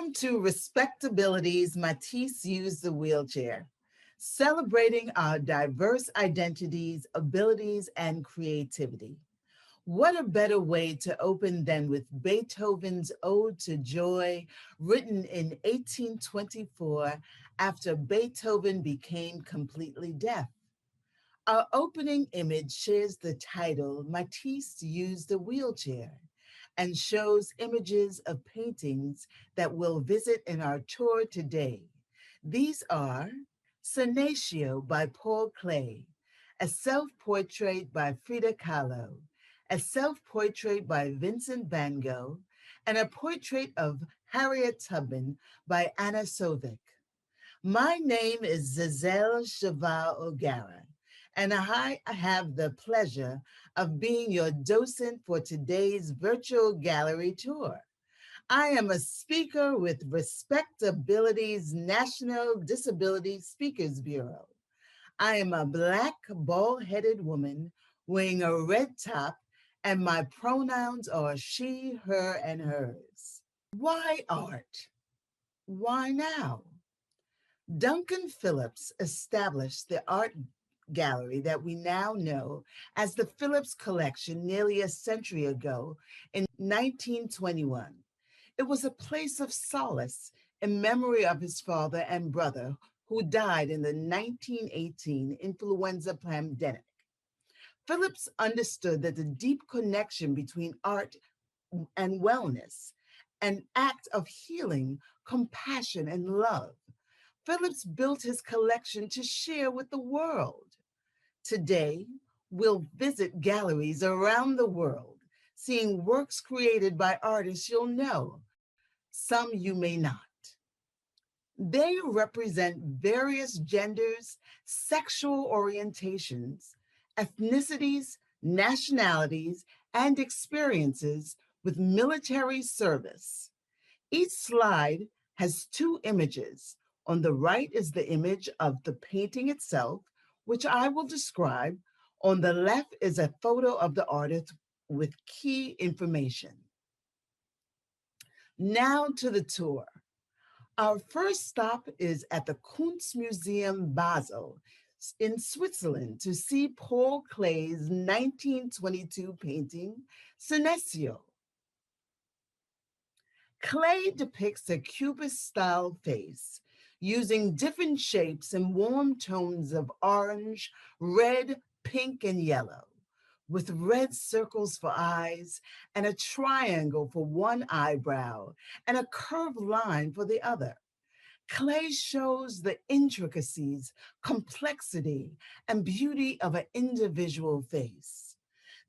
Welcome to RespectAbility's Matisse Use the Wheelchair, celebrating our diverse identities, abilities, and creativity. What a better way to open than with Beethoven's Ode to Joy, written in 1824 after Beethoven became completely deaf. Our opening image shares the title Matisse Used the Wheelchair and shows images of paintings that we'll visit in our tour today. These are Senecio by Paul Klee, a self-portrait by Frida Kahlo, a self-portrait by Vincent van Gogh, and a portrait of Harriet Tubman by Anna Sovic. My name is Zazel Chavah O'Gara, and I have the pleasure of being your docent for today's virtual gallery tour. I am a speaker with RespectAbility's National Disability Speakers Bureau. I am a Black, bald-headed woman wearing a red top, and my pronouns are she, her, and hers. Why art? Why now? Duncan Phillips established the art gallery that we now know as the Phillips Collection nearly a century ago in 1921. It was a place of solace in memory of his father and brother who died in the 1918 influenza pandemic. Phillips understood that the deep connection between art and wellness, an act of healing, compassion, and love. Phillips built his collection to share with the world. Today, we'll visit galleries around the world, seeing works created by artists you'll know, some you may not. They represent various genders, sexual orientations, ethnicities, nationalities, and experiences with military service. Each slide has two images. On the right is the image of the painting itself, which I will describe. On the left is a photo of the artist with key information. Now to the tour. Our first stop is at the Kunstmuseum Basel in Switzerland to see Paul Klee's 1922 painting, Senecio. Klee depicts a Cubist-style face using different shapes and warm tones of orange, red, pink, and yellow, with red circles for eyes and a triangle for one eyebrow and a curved line for the other. Klee shows the intricacies, complexity, and beauty of an individual face.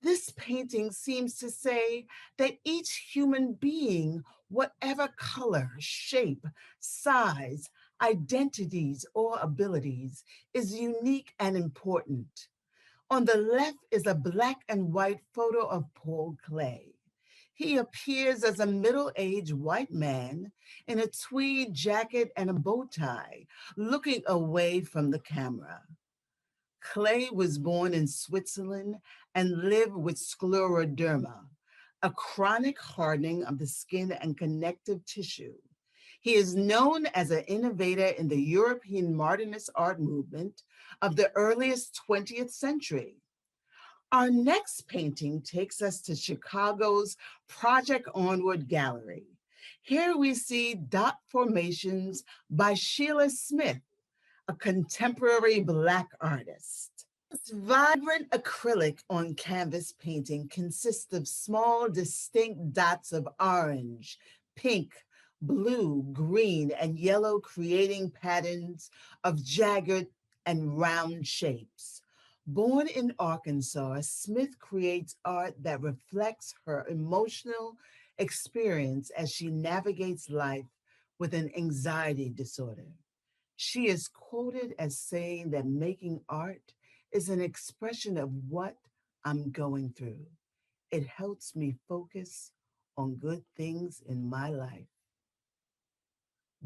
This painting seems to say that each human being, whatever color, shape, size, identities, or abilities, is unique and important. On the left is a black and white photo of Paul Klee. He appears as a middle-aged white man in a tweed jacket and a bow tie, looking away from the camera. Klee was born in Switzerland and lived with scleroderma, a chronic hardening of the skin and connective tissue. He is known as an innovator in the European modernist art movement of the earliest 20th century. Our next painting takes us to Chicago's Project Onward Gallery. Here we see dot formations by Sheila Smith, a contemporary Black artist. This vibrant acrylic on canvas painting consists of small, distinct dots of orange, pink, blue, green, and yellow, creating patterns of jagged and round shapes. Born in Arkansas, Smith creates art that reflects her emotional experience as she navigates life with an anxiety disorder. She is quoted as saying that making art is an expression of what I'm going through. It helps me focus on good things in my life.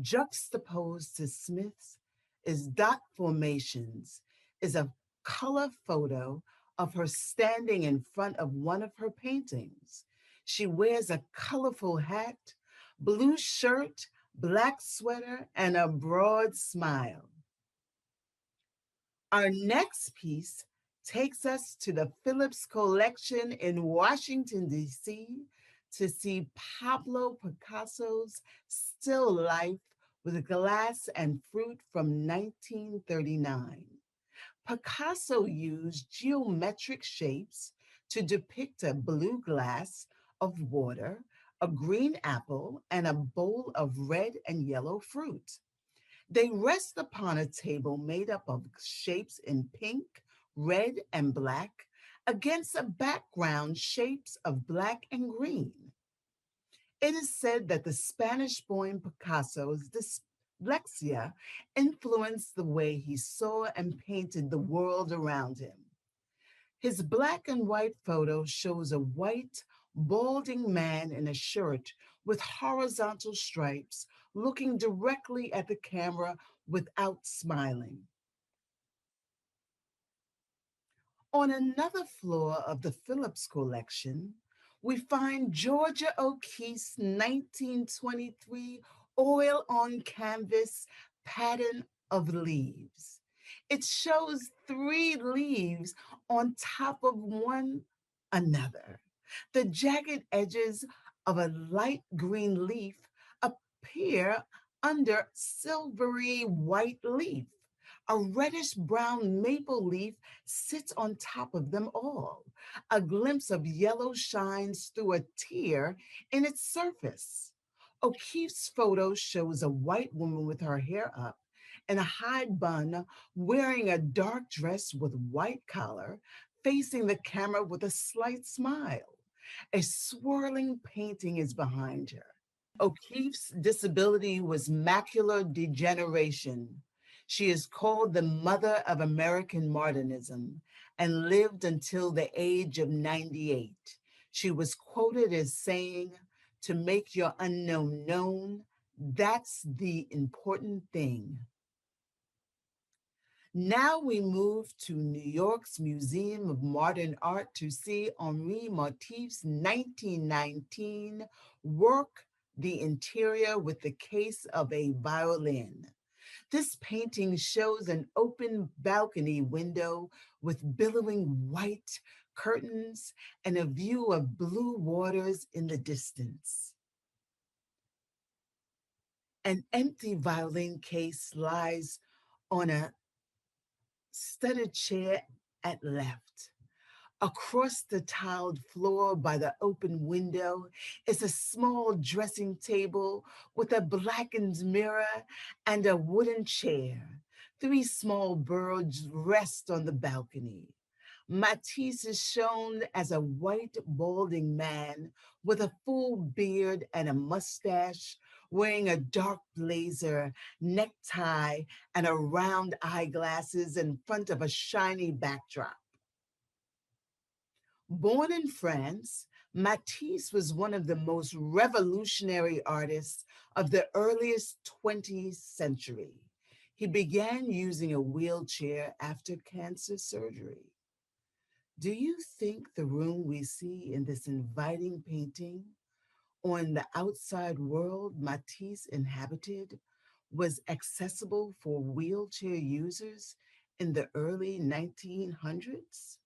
Juxtaposed to Smith's is dot formations, is a color photo of her standing in front of one of her paintings. She wears a colorful hat, blue shirt, black sweater, and a broad smile. Our next piece takes us to the Phillips Collection in Washington, D.C. to see Pablo Picasso's still life with glass and fruit from 1939. Picasso used geometric shapes to depict a blue glass of water, a green apple, and a bowl of red and yellow fruit. They rest upon a table made up of shapes in pink, red, and black against a background shapes of black and green. It is said that the Spanish-born Picasso's dyslexia influenced the way he saw and painted the world around him. His black and white photo shows a white, balding man in a shirt with horizontal stripes looking directly at the camera without smiling. On another floor of the Phillips Collection, we find Georgia O'Keeffe's 1923 oil on canvas pattern of leaves. It shows three leaves on top of one another. The jagged edges of a light green leaf appear under silvery white leaf. A reddish brown maple leaf sits on top of them all. A glimpse of yellow shines through a tear in its surface. O'Keeffe's photo shows a white woman with her hair up in a high bun, wearing a dark dress with white collar, facing the camera with a slight smile. A swirling painting is behind her. O'Keeffe's disability was macular degeneration. She is called the mother of American modernism and lived until the age of 98. She was quoted as saying, "To make your unknown known, that's the important thing." Now we move to New York's Museum of Modern Art to see Henri Matisse's 1919 work, The Interior with the Case of a Violin. This painting shows an open balcony window with billowing white curtains and a view of blue waters in the distance. An empty violin case lies on a studded chair at left. Across the tiled floor by the open window is a small dressing table with a blackened mirror and a wooden chair. Three small birds rest on the balcony. Matisse is shown as a white, balding man with a full beard and a mustache, wearing a dark blazer, necktie, and a round eyeglasses in front of a shiny backdrop. Born in France, Matisse was one of the most revolutionary artists of the earliest 20th century. He began using a wheelchair after cancer surgery. Do you think the room we see in this inviting painting on the outside world Matisse inhabited was accessible for wheelchair users in the early 1900s?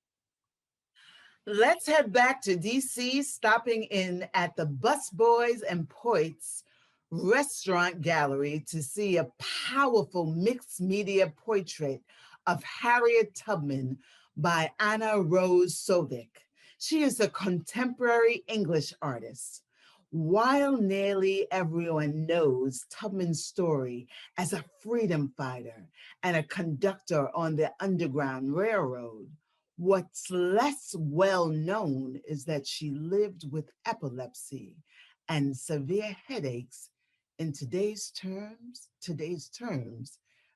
Let's head back to DC, stopping in at the Busboys and Poets restaurant gallery to see a powerful mixed media portrait of Harriet Tubman by Anna Rose Sovic. She is a contemporary English artist. While nearly everyone knows Tubman's story as a freedom fighter and a conductor on the Underground Railroad, what's less well known is that she lived with epilepsy and severe headaches. In today's terms,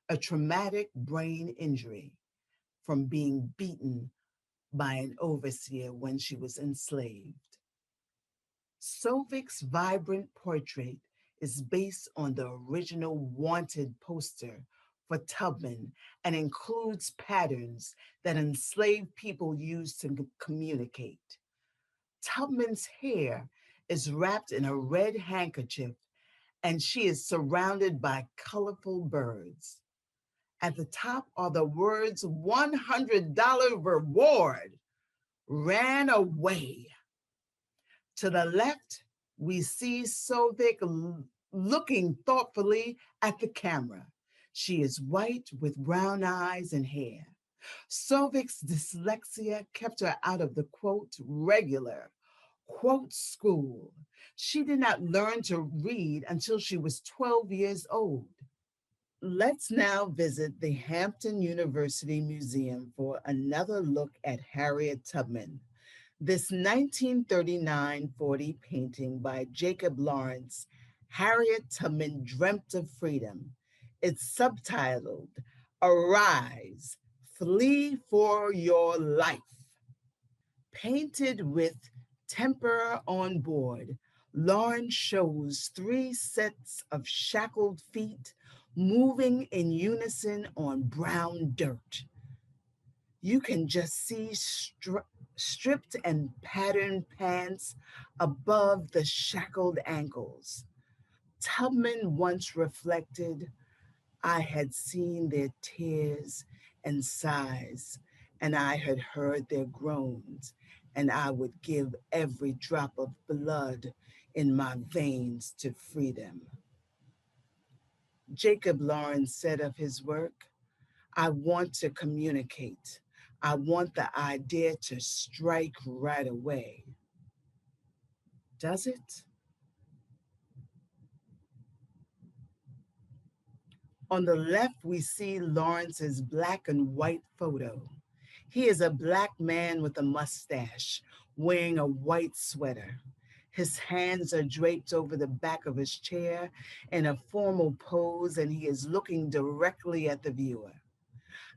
a traumatic brain injury from being beaten by an overseer when she was enslaved. Sovic's vibrant portrait is based on the original wanted poster for Tubman and includes patterns that enslaved people used to communicate. Tubman's hair is wrapped in a red handkerchief and she is surrounded by colorful birds. At the top are the words $100 reward, ran away. To the left, we see Sovik looking thoughtfully at the camera. She is white with brown eyes and hair. Sovik's dyslexia kept her out of the quote regular quote school. She did not learn to read until she was 12 years old. Let's now visit the Hampton University Museum for another look at Harriet Tubman. This 1939-40 painting by Jacob Lawrence, Harriet Tubman Dreamt of Freedom. It's subtitled, Arise, Flee for Your Life. Painted with temper on board, Lawrence shows three sets of shackled feet moving in unison on brown dirt. You can just see stripped and patterned pants above the shackled ankles. Tubman once reflected, I had seen their tears and sighs, and I had heard their groans, and I would give every drop of blood in my veins to free them. Jacob Lawrence said of his work, I want to communicate. I want the idea to strike right away. Does it? On the left, we see Lawrence's black and white photo. He is a black man with a mustache, wearing a white sweater. His hands are draped over the back of his chair in a formal pose, and he is looking directly at the viewer.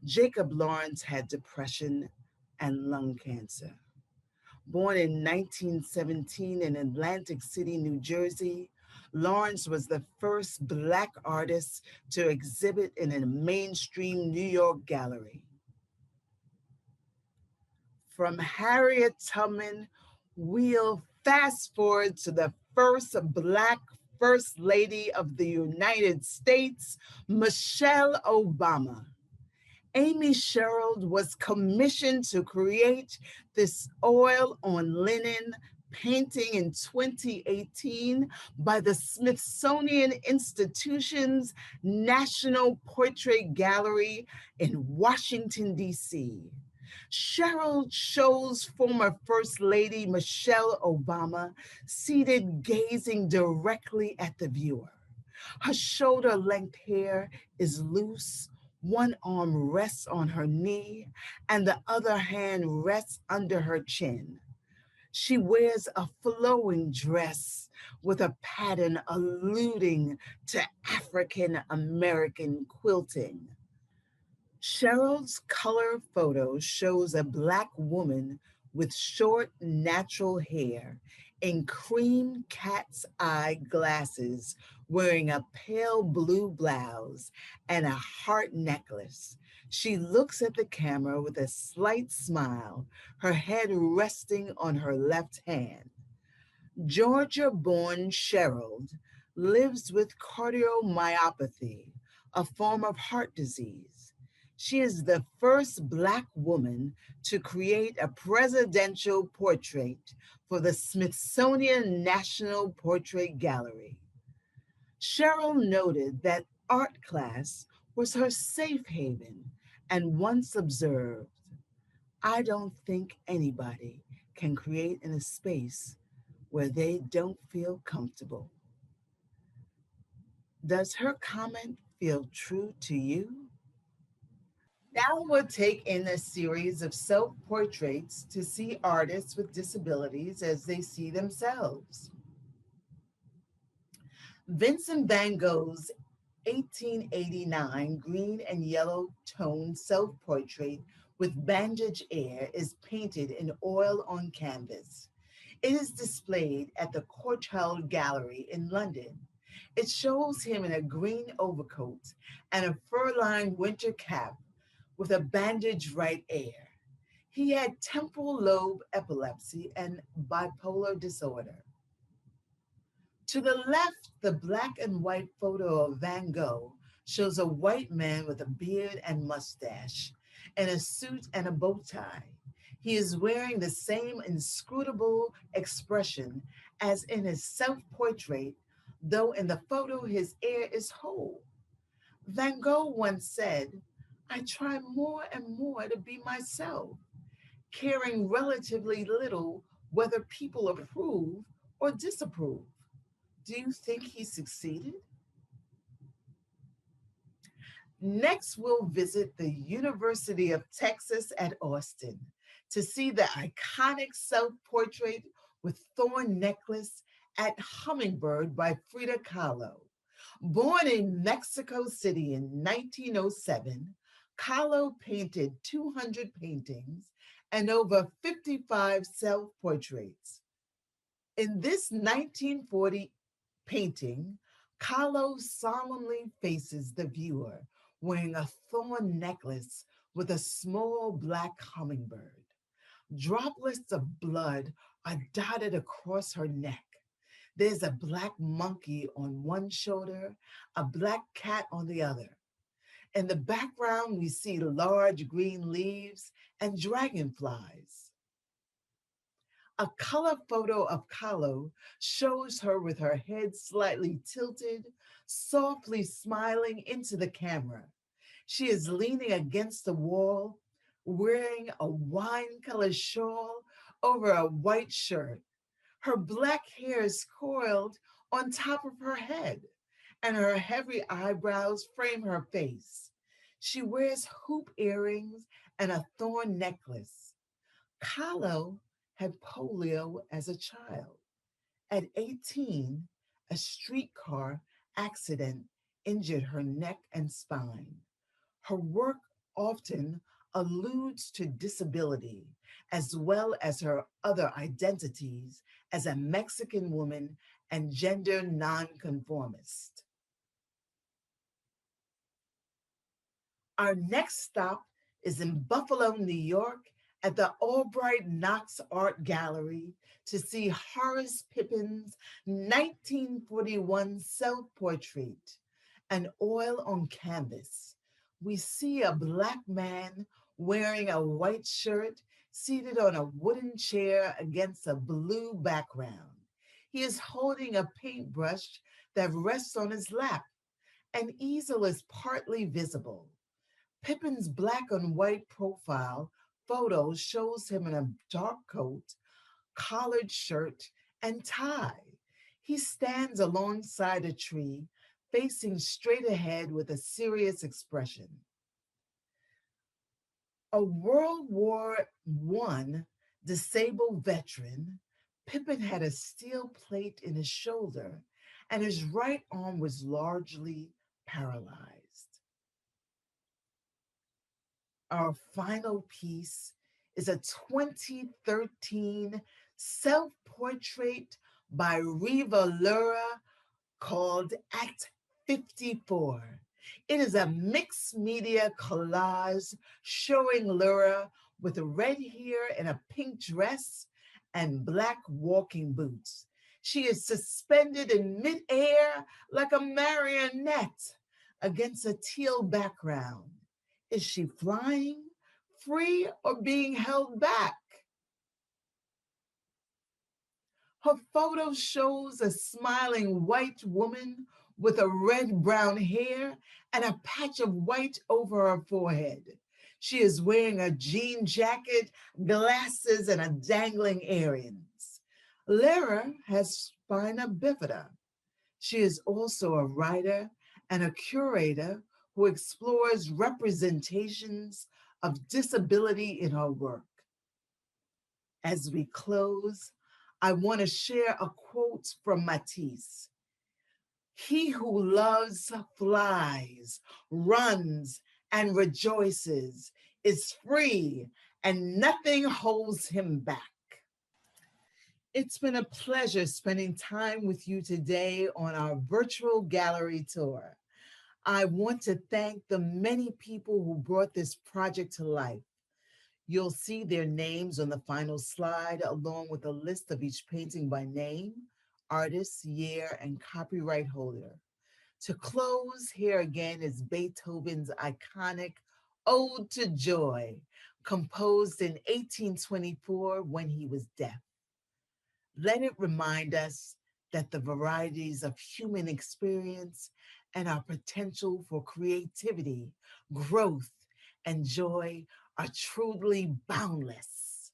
Jacob Lawrence had depression and lung cancer. Born in 1917 in Atlantic City, New Jersey, Lawrence was the first Black artist to exhibit in a mainstream New York gallery. From Harriet Tubman, we'll fast forward to the first Black First Lady of the United States, Michelle Obama. Amy Sherald was commissioned to create this oil on linen painting in 2018 by the Smithsonian Institution's National Portrait Gallery in Washington, D.C. Sherald shows former First Lady Michelle Obama seated gazing directly at the viewer. Her shoulder-length hair is loose, one arm rests on her knee, and the other hand rests under her chin. She wears a flowing dress with a pattern alluding to African American quilting. Cheryl's color photo shows a Black woman with short, natural hair in cream cat's eye glasses, wearing a pale blue blouse and a heart necklace. She looks at the camera with a slight smile, her head resting on her left hand. Georgia-born Sherald lives with cardiomyopathy, a form of heart disease. She is the first Black woman to create a presidential portrait for the Smithsonian National Portrait Gallery. Cheryl noted that art class was her safe haven and once observed, I don't think anybody can create in a space where they don't feel comfortable. Does her comment feel true to you? Now we'll take in a series of self-portraits to see artists with disabilities as they see themselves. Vincent van Gogh's 1889 green and yellow tone self-portrait with bandage air is painted in oil on canvas. It is displayed at the Courtauld Gallery in London. It shows him in a green overcoat and a fur-lined winter cap with a bandaged right ear. He had temporal lobe epilepsy and bipolar disorder. To the left, the black and white photo of Van Gogh shows a white man with a beard and mustache, and a suit and a bow tie. He is wearing the same inscrutable expression as in his self portrait, though in the photo his air is whole. Van Gogh once said, I try more and more to be myself, caring relatively little whether people approve or disapprove. Do you think he succeeded? Next, we'll visit the University of Texas at Austin to see the iconic self portrait with thorn necklace at Hummingbird by Frida Kahlo. Born in Mexico City in 1907, Kahlo painted 200 paintings and over 55 self portraits. In this 1940 painting, Kahlo solemnly faces the viewer wearing a thorn necklace with a small black hummingbird. Droplets of blood are dotted across her neck. There's a black monkey on one shoulder, a black cat on the other. In the background, we see large green leaves and dragonflies. A color photo of Kahlo shows her with her head slightly tilted, softly smiling into the camera. She is leaning against the wall, wearing a wine colored shawl over a white shirt. Her black hair is coiled on top of her head, and her heavy eyebrows frame her face. She wears hoop earrings and a thorn necklace. Kahlo had polio as a child. At 18, a streetcar accident injured her neck and spine. Her work often alludes to disability, as well as her other identities as a Mexican woman and gender nonconformist. Our next stop is in Buffalo, New York, at the Albright Knox Art Gallery to see Horace Pippin's 1941 self portrait, An Oil on Canvas. We see a black man wearing a white shirt seated on a wooden chair against a blue background. He is holding a paintbrush that rests on his lap. An easel is partly visible. Pippin's black and white profile photo shows him in a dark coat, collared shirt, and tie. He stands alongside a tree, facing straight ahead with a serious expression. A World War I disabled veteran, Pippin had a steel plate in his shoulder, and his right arm was largely paralyzed. Our final piece is a 2013 self portrait by Riva Lura called Act 54. It is a mixed media collage showing Lura with red hair and a pink dress and black walking boots. She is suspended in midair like a marionette against a teal background. Is she flying, free, or being held back? Her photo shows a smiling white woman with a red brown hair and a patch of white over her forehead. She is wearing a jean jacket, glasses, and a dangling earrings. Lyra has spina bifida. She is also a writer and a curator who explores representations of disability in her work. As we close, I want to share a quote from Matisse. He who loves flies, runs, and rejoices is free, and nothing holds him back. It's been a pleasure spending time with you today on our virtual gallery tour. I want to thank the many people who brought this project to life. You'll see their names on the final slide, along with a list of each painting by name, artist, year, and copyright holder. To close, here again is Beethoven's iconic Ode to Joy, composed in 1824 when he was deaf. Let it remind us that the varieties of human experience and our potential for creativity, growth, and joy are truly boundless.